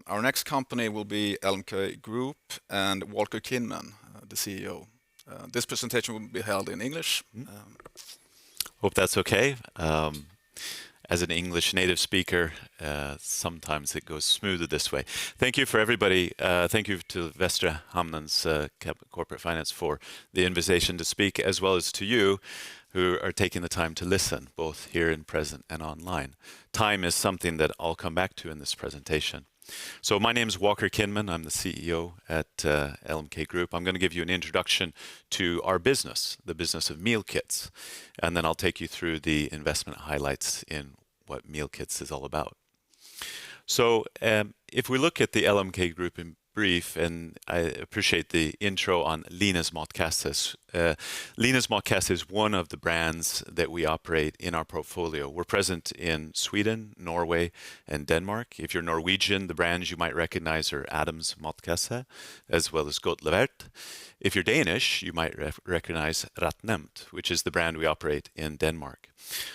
Our next company will be LMK Group and Walker Kinman, the CEO. This presentation will be held in English. Hope that's okay. As an English native speaker, sometimes it goes smoother this way. Thank you for everybody. Thank you to Västra, Hamnen's corporate finance for the invitation to speak, as well as to you who are taking the time to listen, both here in present and online. Time is something that I'll come back to in this presentation. So my name is Walker Kinman. I'm the CEO at LMK Group. I'm going to give you an introduction to our business, the business of meal kits, and then I'll take you through the investment highlights in what meal kits is all about. So if we look at the LMK Group in brief, and I appreciate the intro on Linas Matkasses. Linas Matkasses is one of the brands that we operate in our portfolio. We're present in Sweden, Norway, and Denmark. If you're Norwegian, the brands you might recognize are Adams Matkasse, as well as Godt Levert. If you're Danish, you might recognize Ratnemt, which is the brand we operate in Denmark.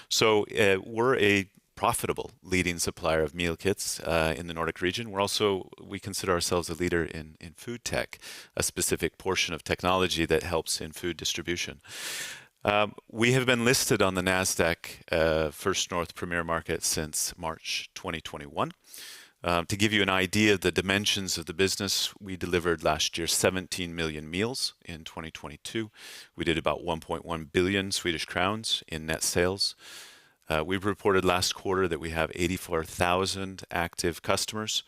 So we're a profitable leading supplier of meal kits in the Nordic region. We consider ourselves a leader in food tech, a specific portion of technology that helps in food distribution. We have been listed on the NASDAQ First North Premier Market since March 2021. To give you an idea of the dimensions of the business, we delivered last year 17 million meals in 2022. We did about 1.1 billion Swedish crowns in net sales. We reported last quarter that we have 84,000 active customers.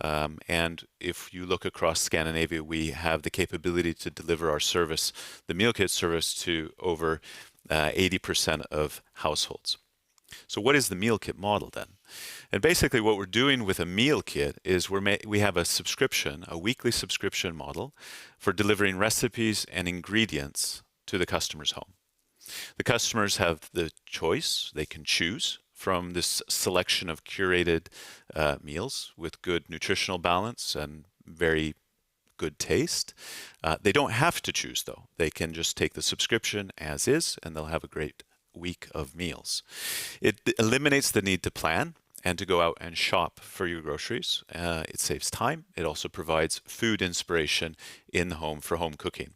And if you look across Scandinavia, we have the capability to deliver our service, the meal kit service, to over 80% of households. So what is the meal kit model then? And basically what we're doing with a meal kit is we have a subscription, a weekly subscription model for delivering recipes and ingredients to the customer's home. The customers have the choice. They can choose from this selection of curated meals with good nutritional balance and very good taste. They don't have to choose, though. They can just take the subscription as is, and they'll have a great week of meals. It eliminates the need to plan and to go out and shop for your groceries. It saves time. It also provides food inspiration in the home for home cooking.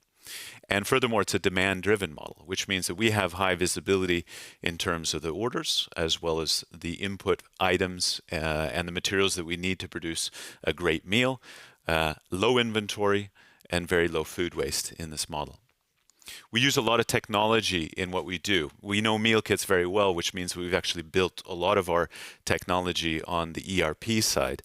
And furthermore, it's a demand-driven model, which means that we have high visibility in terms of the orders, as well as the input items and the materials that we need to produce a great meal, low inventory, and very low food waste in this model. We use a lot of technology in what we do. We know meal kits very well, which means we've actually built a lot of our technology on the ERP side.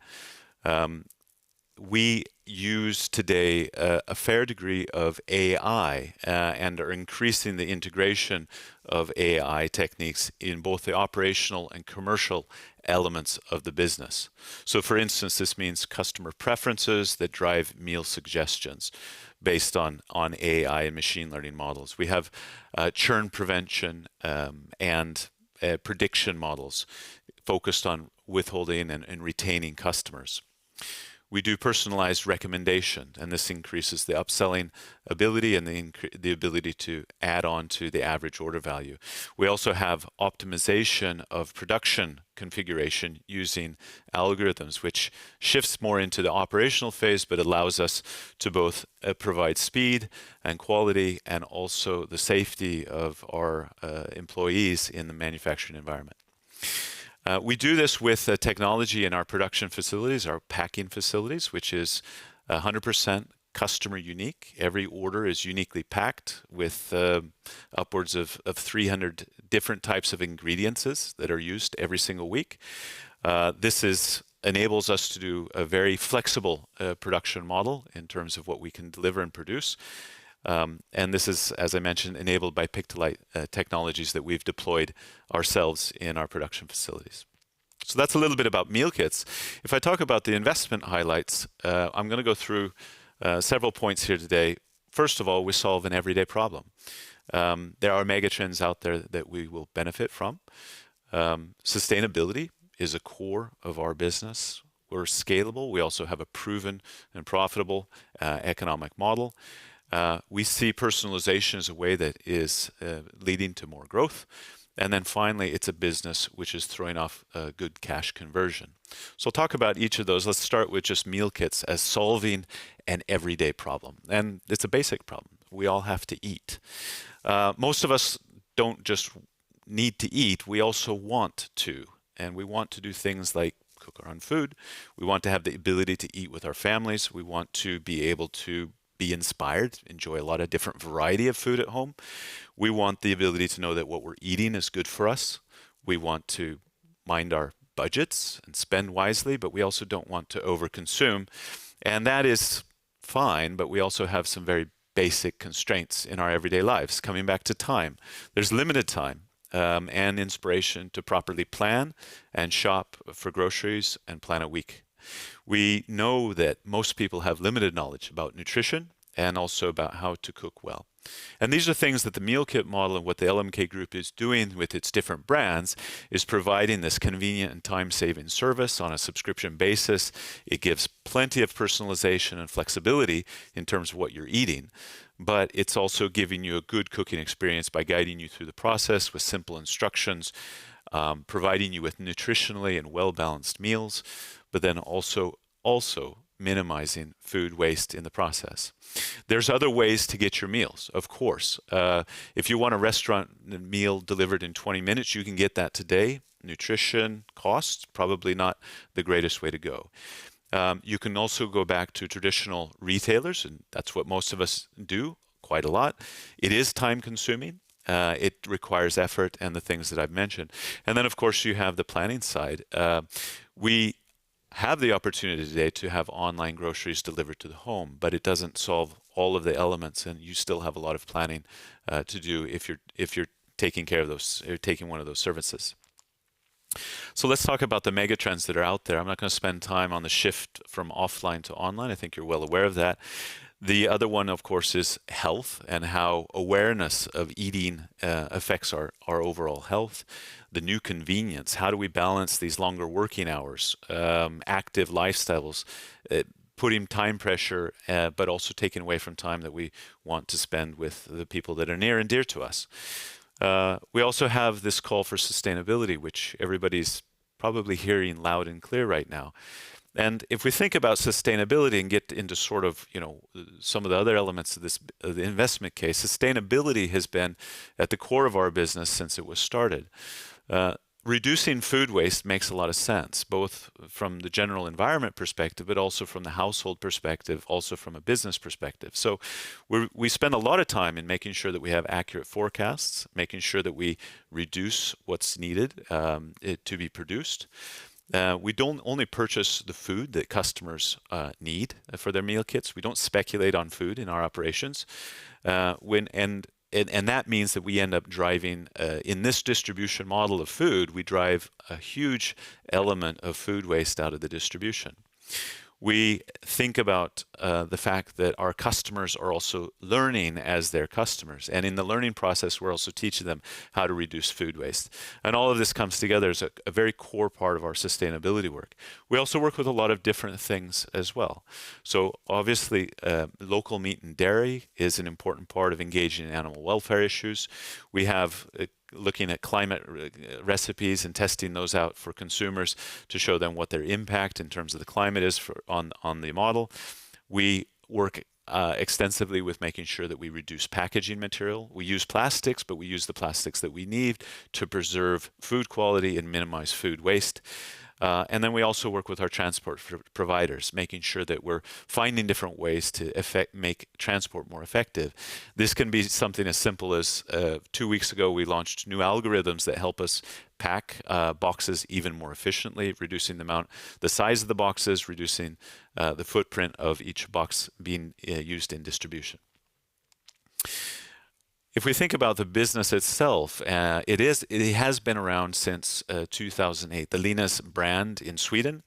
We use today a fair degree of AI and are increasing the integration of AI techniques in both the operational and commercial elements of the business. So for instance, this means customer preferences that drive meal suggestions based on AI and machine learning models. We have churn prevention and prediction models focused on withholding and retaining customers. We do personalized recommendation, and this increases the upselling ability and the ability to add on to the average order value. We also have optimization of production configuration using algorithms, which shifts more into the operational phase, but allows us to both provide speed and quality and also the safety of our employees in the manufacturing environment. We do this with technology in our production facilities, our packing facilities, which is 100% customer unique. Every order is uniquely packed with upwards of 300 different types of ingredients that are used every single week. This enables us to do a very flexible production model in terms of what we can deliver and produce. And this is, as I mentioned, enabled by pick-to-light technologies that we've deployed ourselves in our production facilities. So that's a little bit about meal kits. If I talk about the investment highlights, I'm going to go through several points here today. First of all, we solve an everyday problem. There are mega trends out there that we will benefit from. Sustainability is a core of our business. We're scalable. We also have a proven and profitable economic model. We see personalization as a way that is leading to more growth. And then finally, it's a business which is throwing off a good cash conversion. So I'll talk about each of those. Let's start with just meal kits as solving an everyday problem. And it's a basic problem. We all have to eat. Most of us don't just need to eat, we also want to. And we want to do things like cook our own food. We want to have the ability to eat with our families. We want to be able to be inspired, enjoy a lot of different variety of food at home. We want the ability to know that what we're eating is good for us. We want to mind our budgets and spend wisely, but we also don't want to overconsume. And that is fine, but we also have some very basic constraints in our everyday lives. Coming back to time, there's limited time and inspiration to properly plan and shop for groceries and plan a week. We know that most people have limited knowledge about nutrition and also about how to cook well. And these are things that the meal kit model and what the LMK Group is doing with its different brands is providing this convenient and time-saving service on a subscription basis. It gives plenty of personalization and flexibility in terms of what you're eating, but it's also giving you a good cooking experience by guiding you through the process with simple instructions, providing you with nutritionally and well-balanced meals, but then also minimizing food waste in the process. There's other ways to get your meals, of course. If you want a restaurant meal delivered in 20 minutes, you can get that today. Nutrition, costs, probably not the greatest way to go. You can also go back to traditional retailers, and that's what most of us do quite a lot. It is time consuming. It requires effort and the things that I've mentioned. And then, of course, you have the planning side. We have the opportunity today to have online groceries delivered to the home, but it doesn't solve all of the elements, and you still have a lot of planning to do if you're taking care of those, or taking one of those services. So let's talk about the mega trends that are out there. I'm not going to spend time on the shift from offline to online. I think you're well aware of that. The other one, of course, is health and how awareness of eating affects our overall health. The new convenience, how do we balance these longer working hours, active lifestyles, putting time pressure, but also taking away from time that we want to spend with the people that are near and dear to us. We also have this call for sustainability, which everybody's probably hearing loud and clear right now. And if we think about sustainability and get into sort of, some of the other elements of the investment case, sustainability has been at the core of our business since it was started. Reducing food waste makes a lot of sense, both from the general environment perspective, but also from the household perspective, also from a business perspective. So we spend a lot of time in making sure that we have accurate forecasts, making sure that we reduce what's needed to be produced. We don't only purchase the food that customers need for their meal kits. We don't speculate on food in our operations. And that means that we end up driving, in this distribution model of food, we drive a huge element of food waste out of the distribution. We think about the fact that our customers are also learning as their customers. And in the learning process, we're also teaching them how to reduce food waste. And all of this comes together as a very core part of our sustainability work. We also work with a lot of different things as well. So obviously, local meat and dairy is an important part of engaging in animal welfare issues. We have looking at climate recipes and testing those out for consumers to show them what their impact in terms of the climate is on the model. We work extensively with making sure that we reduce packaging material. We use plastics, but we use the plastics that we need to preserve food quality and minimize food waste. And then we also work with our transport providers, making sure that we're finding different ways to make transport more effective. This can be something as simple as 2 weeks ago, we launched new algorithms that help us pack boxes even more efficiently, reducing the size of the boxes, reducing the footprint of each box being used in distribution. If we think about the business itself, it has been around since 2008. The Linas brand in Sweden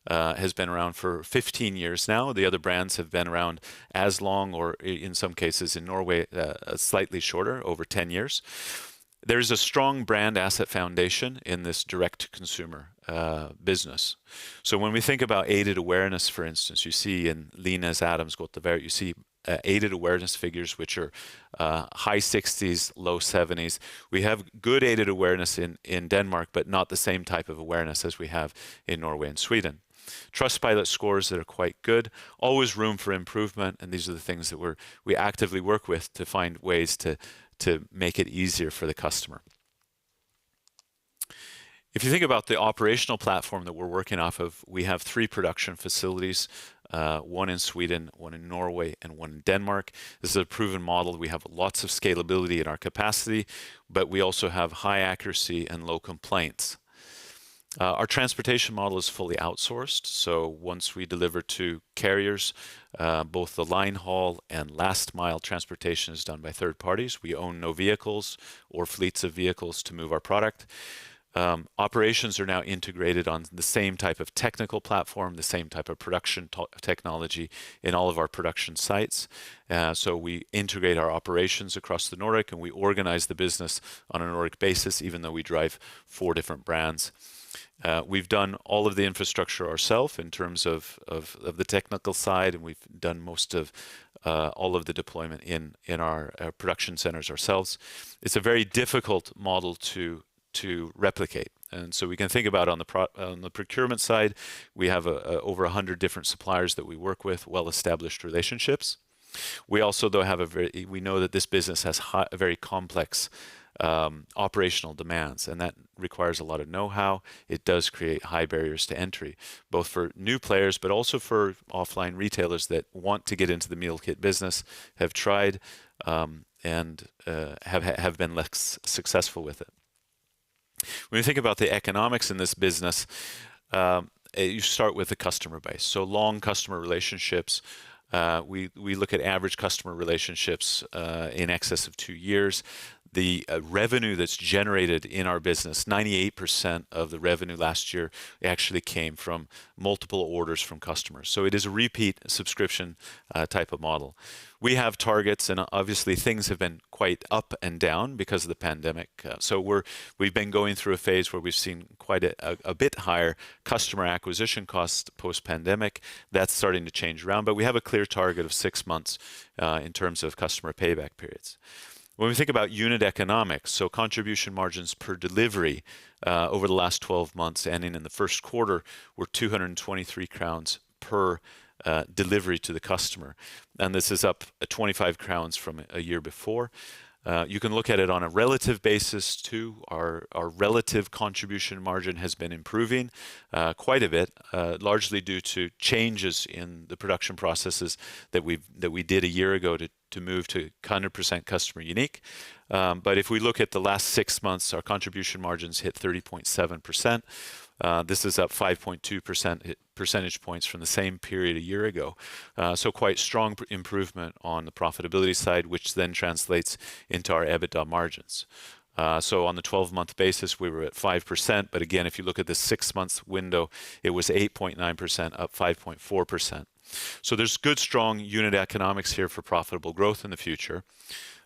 has been around for 15 years now. The other brands have been around as long, or in some cases in Norway, slightly shorter, over 10 years. There's a strong brand asset foundation in this direct-to-consumer business. So when we think about aided awareness, for instance, you see in Linas, Adams, Gott & Värt, you see aided awareness figures, which are high 60s, low 70s. We have good aided awareness in Denmark, but not the same type of awareness as we have in Norway and Sweden. Trustpilot scores that are quite good, always room for improvement, and these are the things that we actively work with to find ways to make it easier for the customer. If you think about the operational platform that we're working off of, we have 3 production facilities, one in Sweden, one in Norway, and one in Denmark. This is a proven model. We have lots of scalability in our capacity, but we also have high accuracy and low complaints. Our transportation model is fully outsourced, so once we deliver to carriers, both the line haul and last mile transportation is done by third parties. We own no vehicles or fleets of vehicles to move our product. Operations are now integrated on the same type of technical platform, the same type of production technology in all of our production sites. So we integrate our operations across the Nordic, and we organize the business on a Nordic basis, even though we drive 4 different brands. We've done all of the infrastructure ourselves in terms of the technical side, and we've done most of all of the deployment in our production centers ourselves. It's a very difficult model to replicate, and so we can think about on the procurement side, we have over 100 different suppliers that we work with, well-established relationships. We also, though, have we know that this business has very complex operational demands, and that requires a lot of know-how. It does create high barriers to entry, both for new players, but also for offline retailers that want to get into the meal kit business, have tried, and have been less successful with it. When you think about the economics in this business, you start with the customer base. So long customer relationships. We look at average customer relationships in excess of 2 years. The revenue that's generated in our business, 98% of the revenue last year actually came from multiple orders from customers. So it is a repeat subscription type of model. We have targets, and obviously things have been quite up and down because of the pandemic. So we've been going through a phase where we've seen quite a bit higher customer acquisition costs post-pandemic. That's starting to change around, but we have a clear target of 6 months in terms of customer payback periods. When we think about unit economics, so contribution margins per delivery over the last 12 months, ending in the first quarter, were 223 crowns per delivery to the customer. And this is up 25 crowns from a year before. You can look at it on a relative basis too. Our relative contribution margin has been improving quite a bit, largely due to changes in the production processes that we did a year ago to move to 100% customer unique. But if we look at the last 6 months, our contribution margins hit 30.7%. This is up 5.2 percentage points from the same period a year ago. So quite strong improvement on the profitability side, which then translates into our EBITDA margins. So on the 12-month basis, we were at 5%. But again, if you look at the 6-month window, it was 8.9%, up 5.4%. So there's good, strong unit economics here for profitable growth in the future.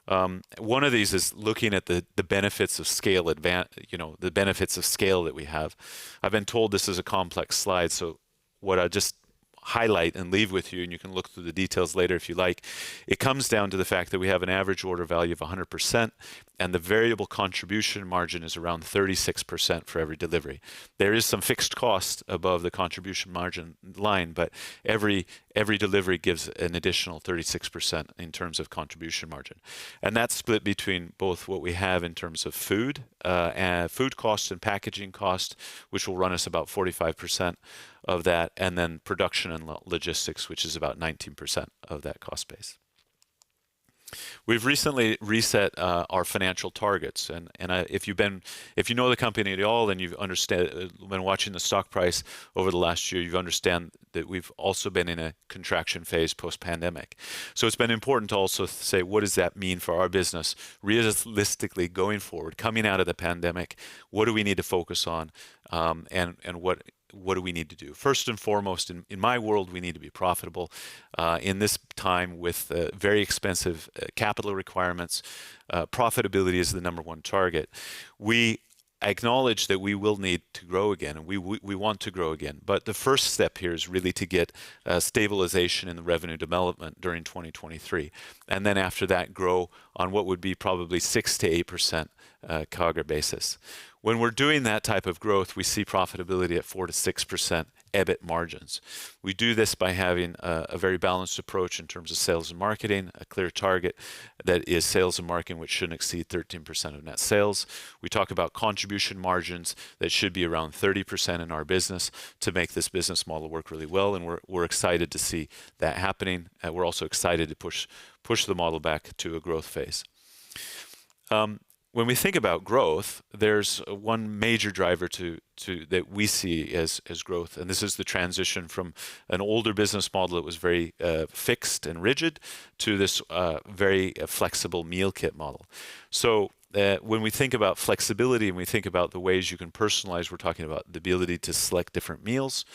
One of these is looking at the benefits of scale, the benefits of scale that we have. I've been told this is a complex slide, so what I just highlight and leave with you, and you can look through the details later if you like, it comes down to the fact that we have an average order value of 100%, and the variable contribution margin is around 36% for every delivery. There is some fixed cost above the contribution margin line, but every delivery gives an additional 36% in terms of contribution margin. And that's split between both what we have in terms of food cost and packaging cost, which will run us about 45% of that, and then production and logistics, which is about 19% of that cost base. We've recently reset our financial targets, and if you know the company at all, and you've been watching the stock price over the last year, you understand that we've also been in a contraction phase post-pandemic. So it's been important to also say, what does that mean for our business realistically going forward, coming out of the pandemic? What do we need to focus on, and what do we need to do? First and foremost, in my world, we need to be profitable. In this time with very expensive capital requirements, profitability is the #1 target. We acknowledge that we will need to grow again, and we want to grow again. But the first step here is really to get stabilization in the revenue development during 2023, and then after that grow on what would be probably 6 to 8% CAGR basis. When we're doing that type of growth, we see profitability at 4 to 6% EBIT margins. We do this by having a very balanced approach in terms of sales and marketing, a clear target that is sales and marketing which shouldn't exceed 13% of net sales. We talk about contribution margins that should be around 30% in our business to make this business model work really well, and we're excited to see that happening. We're also excited to push the model back to a growth phase. When we think about growth, there's one major driver that we see as growth, and this is the transition from an older business model that was very fixed and rigid to this very flexible meal kit model. So when we think about flexibility and we think about the ways you can personalize, we're talking about the ability to select different meals.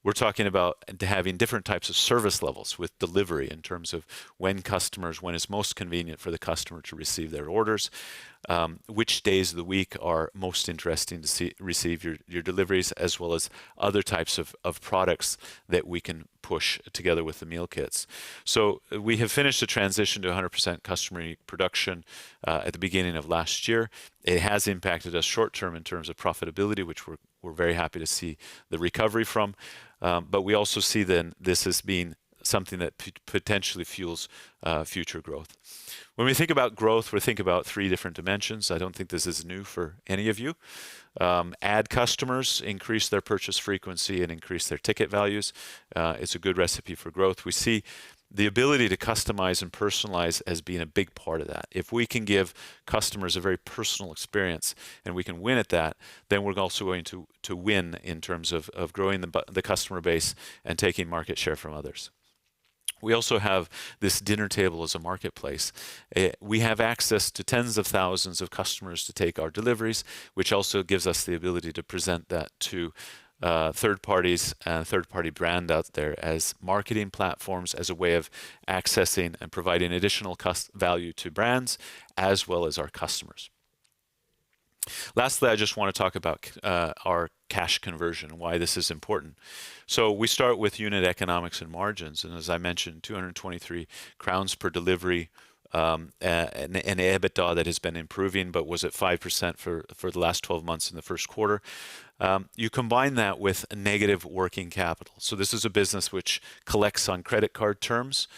We're talking about having different types of service levels with delivery in terms of when it's most convenient for the customer to receive their orders, which days of the week are most interesting to receive your deliveries, as well as other types of products that we can push together with the meal kits. So we have finished the transition to 100% customer production at the beginning of last year. It has impacted us short term in terms of profitability, which we're very happy to see the recovery from. But we also see then this as being something that potentially fuels future growth. When we think about growth, we think about 3 different dimensions. I don't think this is new for any of you. Add customers, increase their purchase frequency, and increase their ticket values. It's a good recipe for growth. We see the ability to customize and personalize as being a big part of that. If we can give customers a very personal experience and we can win at that, then we're also going to win in terms of growing the customer base and taking market share from others. We also have this dinner table as a marketplace. We have access to tens of thousands of customers to take our deliveries, which also gives us the ability to present that to third parties and third-party brand out there as marketing platforms, as a way of accessing and providing additional value to brands as well as our customers. Lastly, I just want to talk about our cash conversion and why this is important. So we start with unit economics and margins, and as I mentioned, 223 crowns per delivery, an EBITDA that has been improving but was at 5% for the last 12 months in the first quarter. You combine that with a negative working capital. So this is a business which collects on credit card terms,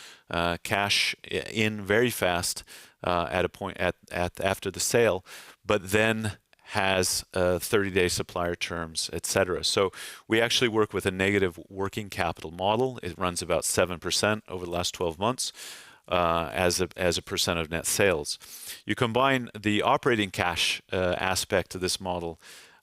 cash in very fast at a point after the sale, but then has 30-day supplier terms, etc. So we actually work with a negative working capital model. It runs about 7% over the last 12 months. As a percent of net sales. You combine the operating cash aspect of this model,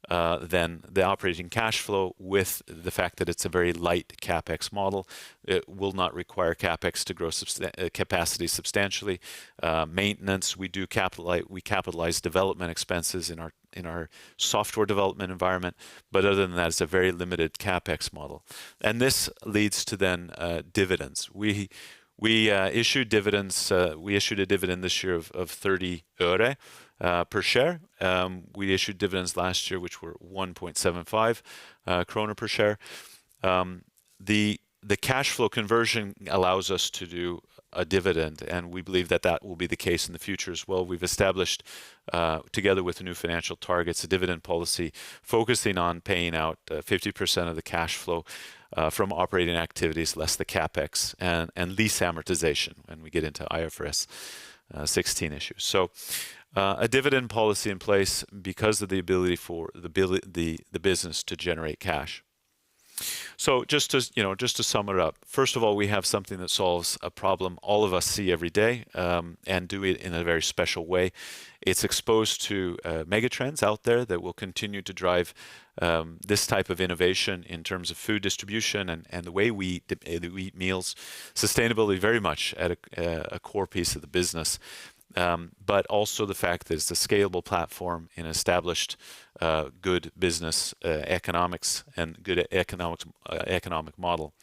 then the operating cash flow, with the fact that it's a very light CapEx model. It will not require CapEx to grow capacity substantially. Maintenance, we capitalize development expenses in our software development environment, but other than that, it's a very limited CapEx model. And this leads to then dividends. We issued dividends. We issued a dividend this year of 30 öre per share. We issued dividends last year, which were 1.75 krona per share. The cash flow conversion allows us to do a dividend, and we believe that will be the case in the future as well. We've established, together with the new financial targets, a dividend policy focusing on paying out 50% of the cash flow from operating activities, less the CapEx and lease amortization when we get into IFRS 16 issues. So a dividend policy in place because of the ability for the business to generate cash. So just to sum it up, first of all, we have something that solves a problem all of us see every day, and do it in a very special way. It's exposed to megatrends out there that will continue to drive this type of innovation in terms of food distribution and the way we eat meals. Sustainability very much at a core piece of the business. But also the fact that it's a scalable platform in established good business economics and good economic model.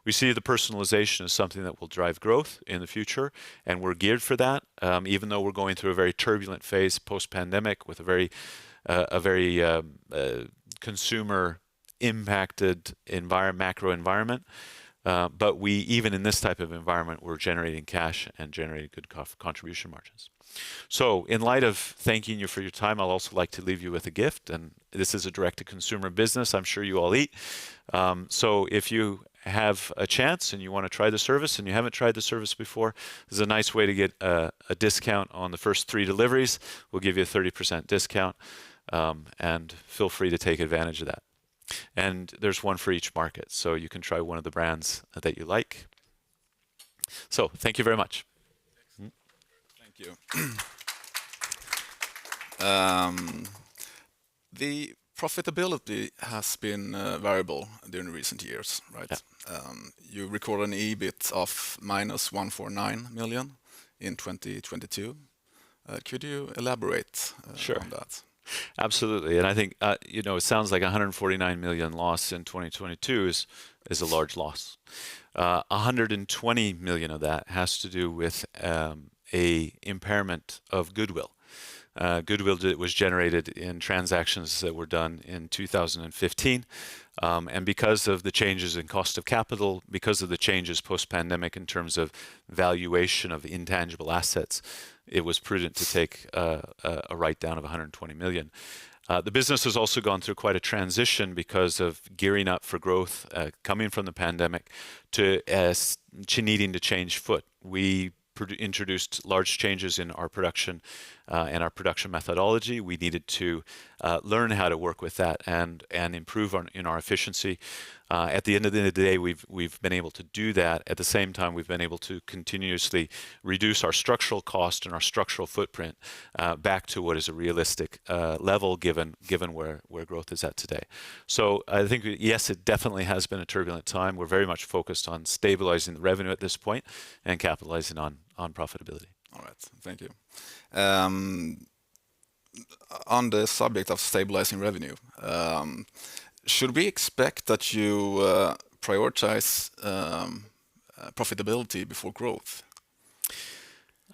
We see the personalization as something that will drive growth in the future, and we're geared for that. Even though we're going through a very turbulent phase post-pandemic with a very a very consumer impacted macro environment. But we, even in this type of environment, we're generating cash and generating good contribution margins. So in light of thanking you for your time, I'll also like to leave you with a gift. And this is a direct-to-consumer business. I'm sure you all eat. So if you have a chance and you want to try the service and you haven't tried the service before, this is a nice way to get a discount on the first 3 deliveries. We'll give you a 30% discount, and feel free to take advantage of that. And there's one for each market, so you can try one of the brands that you like. So thank you very much. Thank you. The profitability has been variable during recent years, right? Yeah. You record an EBIT of minus 149 million in 2022. Could you elaborate Sure. on that? Absolutely, and I think it sounds like 149 million loss in 2022 is a large loss. 120 million of that has to do with a impairment of goodwill. Goodwill that was generated in transactions that were done in 2015. And because of the changes in cost of capital, because of the changes post-pandemic in terms of valuation of intangible assets, it was prudent to take a write-down of 120 million. The business has also gone through quite a transition because of gearing up for growth, coming from the pandemic to needing to change foot. We introduced large changes in our production and our production methodology. We needed to learn how to work with that and improve in our efficiency. At the end of the day, we've been able to do that. At the same time, we've been able to continuously reduce our structural cost and our structural footprint back to what is a realistic level given where growth is at today. So I think, yes, it definitely has been a turbulent time. We're very much focused on stabilizing the revenue at this point and capitalizing on profitability. All right, thank you. On the subject of stabilizing revenue, should we expect that you prioritize profitability before growth?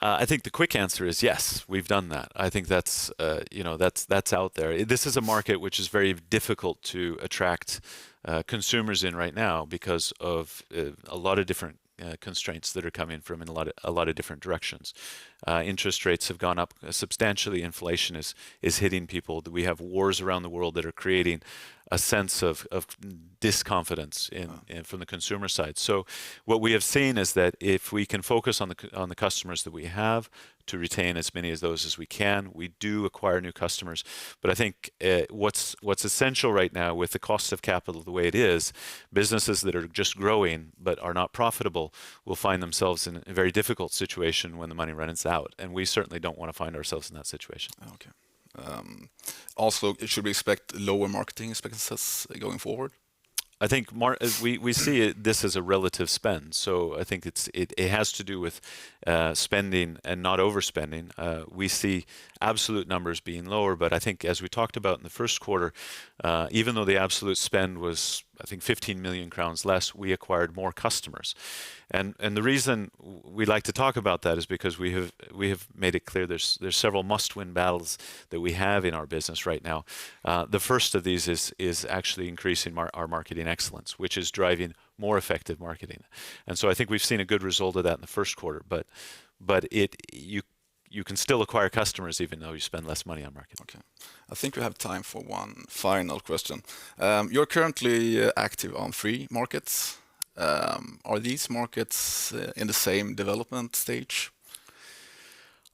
I think the quick answer is yes. We've done that. I think that's that's out there. This is a market which is very difficult to attract consumers in right now because of a lot of different constraints that are coming from in a lot of different directions. Interest rates have gone up substantially. Inflation is hitting people. We have wars around the world that are creating a sense of disconfidence from the consumer side. So what we have seen is that if we can focus on the customers that we have to retain as many of those as we can, we do acquire new customers. But I think what's essential right now with the cost of capital the way it is, businesses that are just growing but are not profitable will find themselves in a very difficult situation when the money runs out. And we certainly don't want to find ourselves in that situation. Okay. Also, should we expect lower marketing expenses going forward? I think we see this as a relative spend. So I think it has to do with spending and not overspending. We see absolute numbers being lower, but I think as we talked about in the first quarter, even though the absolute spend was, I think, 15 million crowns less, we acquired more customers. And the reason we like to talk about that is because we have made it clear there's several must-win battles that we have in our business right now. The first of these is actually increasing our marketing excellence, which is driving more effective marketing. And so I think we've seen a good result of that in the first quarter. But you can still acquire customers even though you spend less money on marketing. Okay. I think we have time for one final question. You're currently active on 3 markets. Are these markets in the same development stage?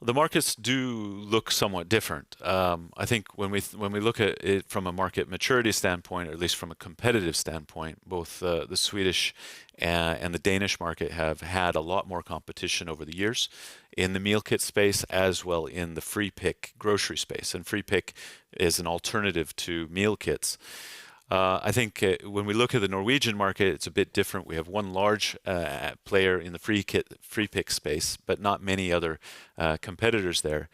The markets do look somewhat different. I think when we look at it from a market maturity standpoint, or at least from a competitive standpoint, both the Swedish and the Danish market have had a lot more competition over the years in the meal kit space as well in the free pick grocery space. And free pick is an alternative to meal kits. I think when we look at the Norwegian market, it's a bit different. We have one large player in the free pick space, but not many other competitors there.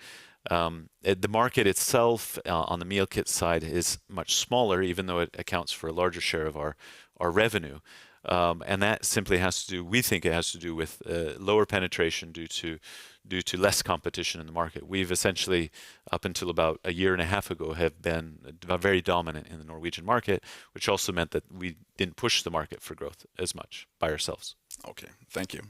The market itself on the meal kit side is much smaller, even though it accounts for a larger share of our revenue. And that simply has to do, we think it has to do with lower penetration due to less competition in the market. We've essentially, up until about a year and a half ago, have been very dominant in the Norwegian market, which also meant that we didn't push the market for growth as much by ourselves. Okay, thank you.